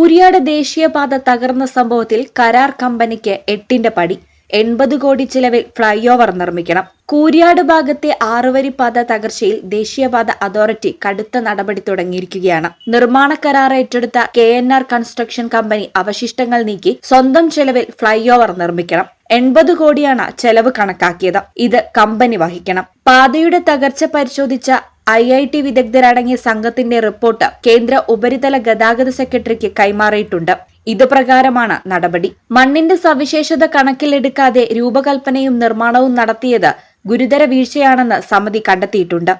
കൂരിയാട് ദേശീയപാത തകർന്ന സംഭവത്തിൽ കരാർ കമ്പനിക്ക് 8ന്റെ പടി. 80 കോടി ചിലവിൽ ഫ്ളൈ ഓവർ നിർമ്മിക്കണം. കൂരിയാട് ഭാഗത്തെ 6 പാത തകർച്ചയിൽ ദേശീയപാത അതോറിറ്റി കടുത്ത നടപടി തുടങ്ങിയിരിക്കുകയാണ്. നിർമ്മാണ കരാർ ഏറ്റെടുത്ത KNR കൺസ്ട്രക്ഷൻ കമ്പനി അവശിഷ്ടങ്ങൾ നീക്കി സ്വന്തം ചെലവിൽ ഫ്ളൈ ഓവർ നിർമ്മിക്കണം. 80 കോടിയാണ് ചെലവ് കണക്കാക്കിയത്. ഇത് കമ്പനി വഹിക്കണം. പാതയുടെ തകർച്ച പരിശോധിച്ച IIT വിദഗ്ധരടങ്ങിയ സംഘത്തിന്റെ റിപ്പോർട്ട് കേന്ദ്ര ഉപരിതല ഗതാഗത സെക്രട്ടറിക്ക് കൈമാറിയിട്ടുണ്ട്. ഇതുപ്രകാരമാണ് നടപടി. മണ്ണിന്റെ സവിശേഷത കണക്കിലെടുക്കാതെ രൂപകൽപ്പനയും നിർമ്മാണവും നടത്തിയത് ഗുരുതര വീഴ്ചയാണെന്ന് സമിതി കണ്ടെത്തിയിട്ടുണ്ട്.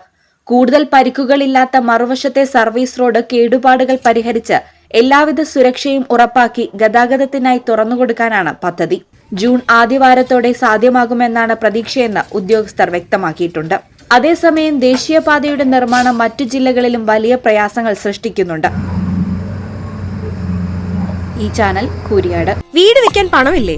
കൂടുതൽ പരിക്കുകളില്ലാത്ത മറുവശത്തെ സർവീസ് റോഡ് കേടുപാടുകൾ പരിഹരിച്ച് എല്ലാവിധ സുരക്ഷയും ഉറപ്പാക്കി ഗതാഗതത്തിനായി തുറന്നുകൊടുക്കാനാണ് പദ്ധതി. ജൂൺ ആദ്യവാരത്തോടെ സാധ്യമാകുമെന്നാണ് പ്രതീക്ഷയെന്ന് ഉദ്യോഗസ്ഥർ വ്യക്തമാക്കിയിട്ടുണ്ട്. അതേസമയം ദേശീയപാതയുടെ നിർമ്മാണം മറ്റു ജില്ലകളിലും വലിയ പ്രയാസങ്ങൾ സൃഷ്ടിക്കുന്നുണ്ട്. ഈ ചാനൽ കൂരിയാട്. വീട് വെക്കാൻ പണമില്ലേ?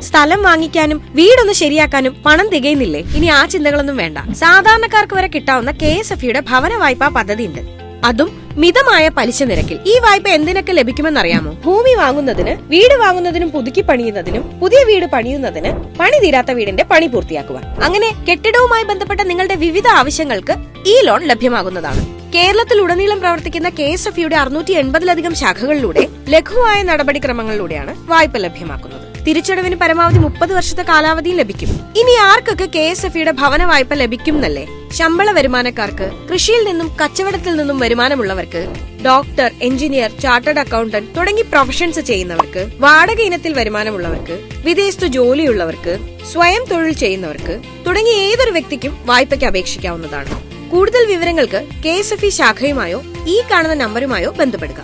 സ്ഥലം വാങ്ങിക്കാനും വീടൊന്ന് ശരിയാക്കാനും പണം തികയുന്നില്ലേ? ഇനി ആ ചിന്തകളൊന്നും വേണ്ട. സാധാരണക്കാർക്ക് വരെ കിട്ടാവുന്ന KSFEയുടെ ഭവന വായ്പാ പദ്ധതി ഉണ്ട്. അതും മിതമായ പലിശ നിരക്കിൽ. ഈ വായ്പ എന്തിനൊക്കെ ലഭിക്കുമെന്നറിയാമോ? ഭൂമി വാങ്ങുന്നതിന്, വീട് വാങ്ങുന്നതിനും പുതുക്കി പണിയുന്നതിനും, പുതിയ വീട് പണിയുന്നതിന്, പണി തീരാത്ത വീടിന്റെ പണി പൂർത്തിയാക്കുവാൻ, അങ്ങനെ കെട്ടിടവുമായി ബന്ധപ്പെട്ട നിങ്ങളുടെ വിവിധ ആവശ്യങ്ങൾക്ക് ഈ ലോൺ ലഭ്യമാകുന്നതാണ്. കേരളത്തിലുടനീളം പ്രവർത്തിക്കുന്ന KSFEയുടെ 680-ലധികം ശാഖകളിലൂടെ ലഘുവായ നടപടിക്രമങ്ങളിലൂടെയാണ് വായ്പ ലഭ്യമാക്കുന്നത്. തിരിച്ചടവിന് പരമാവധി 30 വർഷത്തെ കാലാവധിയും ലഭിക്കും. ഇനി ആർക്കൊക്കെ KSFEയുടെ ഭവന വായ്പ ലഭിക്കുന്നല്ലേ? ശമ്പള വരുമാനക്കാർക്ക്, കൃഷിയിൽ നിന്നും കച്ചവടത്തിൽ നിന്നും വരുമാനമുള്ളവർക്ക്, ഡോക്ടർ, എഞ്ചിനീയർ, ചാർട്ടേഡ് അക്കൗണ്ടന്റ് തുടങ്ങി പ്രൊഫഷൻസ് ചെയ്യുന്നവർക്ക്, വാടക ഇനത്തിൽ വരുമാനമുള്ളവർക്ക്, വിദേശത്ത് ജോലിയുള്ളവർക്ക്, സ്വയം തൊഴിൽ ചെയ്യുന്നവർക്ക് തുടങ്ങി ഏതൊരു വ്യക്തിക്കും വായ്പയ്ക്ക് അപേക്ഷിക്കാവുന്നതാണ്. കൂടുതൽ വിവരങ്ങൾക്ക് KSFE ശാഖയുമായോ ഈ കാണുന്ന നമ്പരുമായോ ബന്ധപ്പെടുക.